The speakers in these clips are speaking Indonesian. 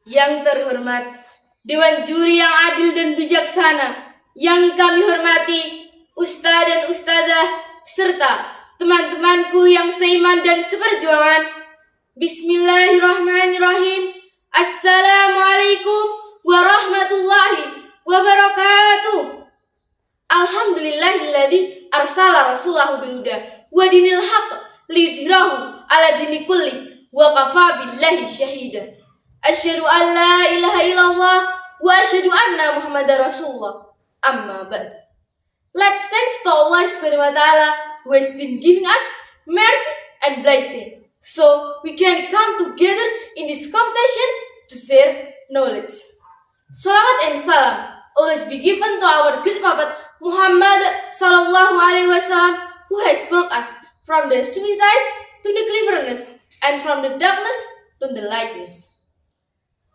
Yang terhormat, Dewan Juri yang adil dan bijaksana, yang kami hormati, Ustadz dan Ustadzah, serta teman-temanku yang seiman dan seperjuangan. Bismillahirrahmanirrahim. Assalamualaikum warahmatullahi wabarakatuh. Alhamdulillahilladzi arsala rasulahu bilhuda wa dinil haqq liyudhhirahu ala dini kulli wa kafa billahi syahida. Asyhadu an la ilaha illallah wa asyhadu anna Muhammadar Rasulullah. Amma ba'd. Let's thanks to Allah Subhanahu wa Ta'ala who has been giving us mercy and blessing, so we can come together in this competition to share knowledge. Salawat and salam always be given to our great Prophet Muhammad sallallahu alaihi wasallam, who has brought us from the stupidity to the cleverness and from the darkness to the lightness.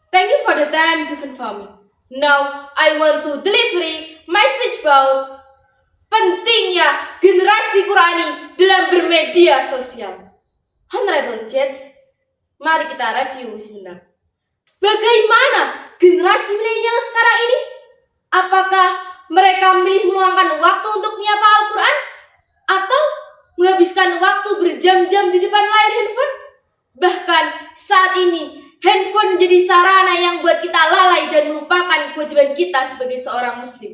Thank you for the time given for me. Now I want to deliver my speech about pentingnya generasi Qurani dalam bermedia sosial. Honorable Judge, mari kita review sebentar. Bagaimana generasi milenial sekarang ini? Apakah mereka memilih meluangkan waktu untuk menyapa Al-Quran? Atau menghabiskan waktu berjam-jam di depan layar handphone? Bahkan saat ini, handphone menjadi sarana yang buat kita lalai dan melupakan kewajiban kita sebagai seorang muslim.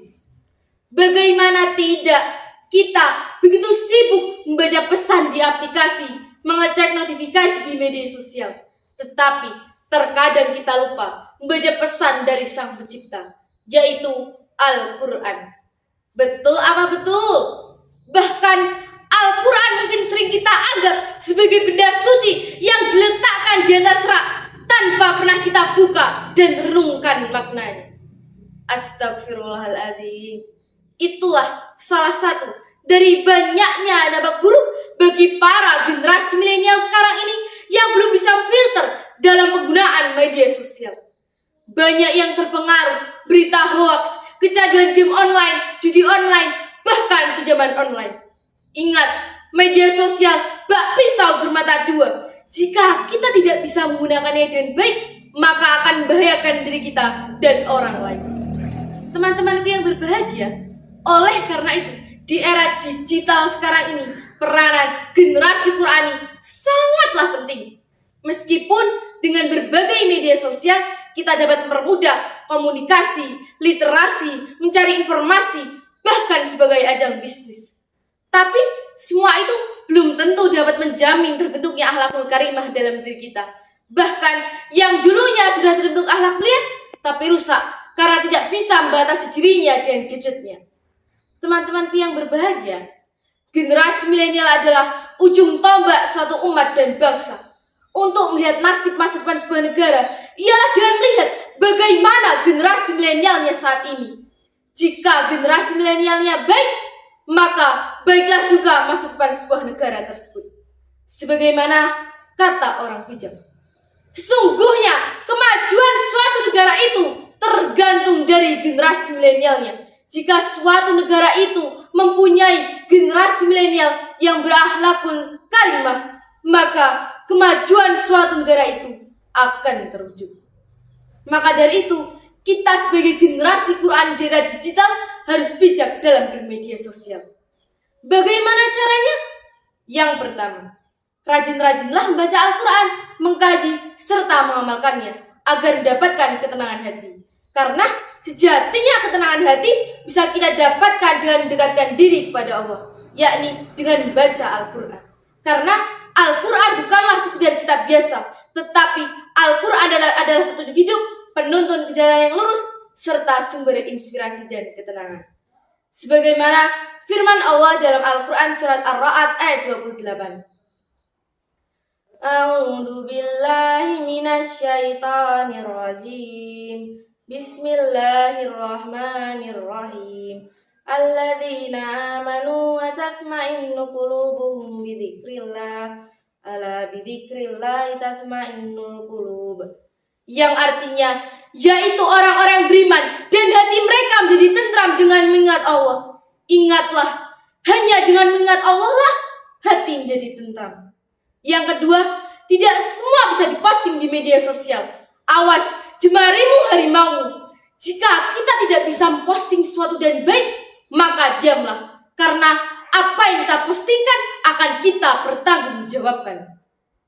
Bagaimana tidak, kita begitu sibuk membaca pesan di aplikasi, mengecek notifikasi di media sosial. Tetapi terkadang kita lupa membaca pesan dari Sang Pencipta, yaitu Al-Quran. Betul apa betul? Bahkan Al-Quran mungkin sering kita anggap sebagai benda suci yang diletakkan di atas rak tanpa pernah kita buka dan renungkan maknanya. Astagfirullahaladzim. Itulah salah satu dari banyaknya dampak buruk bagi para generasi milenial sekarang ini yang belum bisa filter dalam penggunaan media sosial. Banyak yang terpengaruh berita hoax, kecanduan game online, judi online, bahkan pinjaman online. Ingat, media sosial bak pisau bermata dua. Jika kita tidak bisa menggunakannya dengan baik, maka akan membahayakan diri kita dan orang lain. Teman-temanku yang berbahagia, oleh karena itu, di era digital sekarang ini, peranan generasi Qurani sangatlah penting. Meskipun dengan berbagai media sosial, kita dapat mempermudah komunikasi, literasi, mencari informasi, bahkan sebagai ajang bisnis. Tapi semua itu belum tentu dapat menjamin terbentuknya akhlakul karimah dalam diri kita. Bahkan yang dulunya sudah terbentuk akhlak mulia, tapi rusak karena tidak bisa membatasi dirinya dengan gadgetnya. Teman-temanku yang berbahagia, generasi milenial adalah ujung tombak suatu umat dan bangsa. Untuk melihat nasib masa depan sebuah negara, ialah dengan melihat bagaimana generasi milenialnya saat ini. Jika generasi milenialnya baik, maka baiklah juga masa depan sebuah negara tersebut. Sebagaimana kata orang bijak, sesungguhnya kemajuan suatu negara itu tergantung dari generasi milenialnya. Jika suatu negara itu mempunyai generasi milenial yang berakhlakul karimah, maka kemajuan suatu negara itu akan terwujud. Maka dari itu, kita sebagai generasi Quran di era digital harus bijak dalam bermedia sosial. Bagaimana caranya? Yang pertama, rajin-rajinlah membaca Al-Quran, mengkaji, serta mengamalkannya agar mendapatkan ketenangan hati. Karena sejatinya ketenangan hati bisa kita dapatkan dengan mendekatkan diri kepada Allah, yakni dengan membaca Al-Quran. Karena Al-Quran bukanlah sekedar kitab biasa, tetapi Al-Quran adalah petunjuk hidup, penuntun ke jalan yang lurus, serta sumber inspirasi dan ketenangan. Sebagaimana firman Allah dalam Al-Quran surat Ar-Ra'd ayat 28. A'udzu billahi minasyaitonir rajim. Bismillahirrahmanirrahim. Alladzina amanu wa tatma'innu qulubuhum bidzikrillah. Ala bidzikrillah tatma'innul qulub. Yang artinya, yaitu orang-orang yang beriman dan hati mereka menjadi tentram dengan mengingat Allah. Ingatlah, hanya dengan mengingat Allah lah hati menjadi tentram. Yang kedua, tidak semua bisa diposting di media sosial. Awas, Jemarimu harimaumu. Jika kita tidak bisa memposting sesuatu dan baik, maka diamlah. Karena apa yang kita postingkan akan kita pertanggungjawabkan.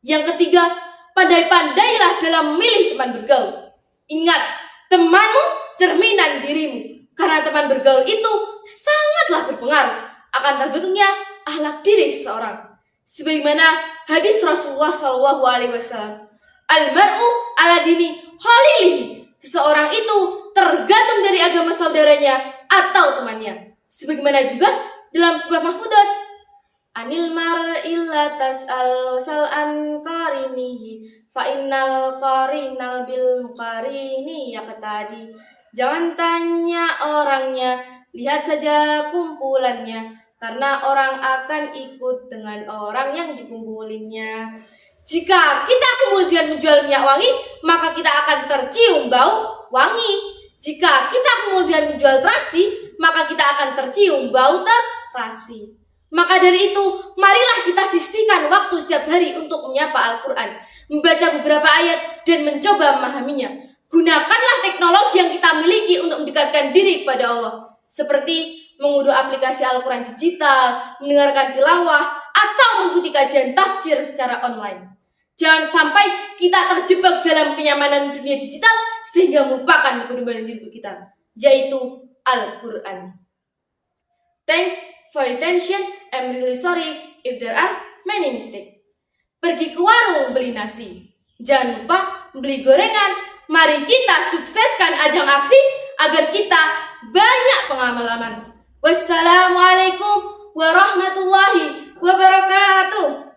Yang ketiga, pandai-pandailah dalam memilih teman bergaul. Ingat, temanmu cerminan dirimu. Karena teman bergaul itu sangatlah berpengaruh akan terbentuknya akhlak diri seseorang. Sebagaimana hadis Rasulullah SAW, Al-mar'u ala dini khalilihi. Seseorang itu tergantung dari agama saudaranya atau temannya. Sebagaimana juga dalam sebuah mahfudzat, anil mar'il la tas'al wasal an qarinihi fa innal qarinal bil muqarini yaqtadi. Jangan tanya orangnya, lihat saja kumpulannya, karena orang akan ikut dengan orang yang dikumpulinya. Jika kita kemudian menjual minyak wangi, maka kita akan tercium bau wangi. Jika kita kemudian menjual terasi, maka kita akan tercium bau terasi. Maka dari itu, marilah kita sisihkan waktu setiap hari untuk menyapa Al-Quran, membaca beberapa ayat, dan mencoba memahaminya. Gunakanlah teknologi yang kita miliki untuk mendekatkan diri kepada Allah, seperti mengunduh aplikasi Al-Quran digital, mendengarkan tilawah, atau mengikuti kajian tafsir secara online. Jangan sampai kita terjebak dalam kenyamanan dunia digital sehingga melupakan kebenaran diri kita, yaitu Al-Quran. Thanks for your attention. I'm really sorry if there are many mistakes. Pergi ke warung beli nasi, jangan lupa beli gorengan. Mari kita sukseskan ajang aksi agar kita banyak pengalaman. Wassalamualaikum warahmatullahi wabarakatuh.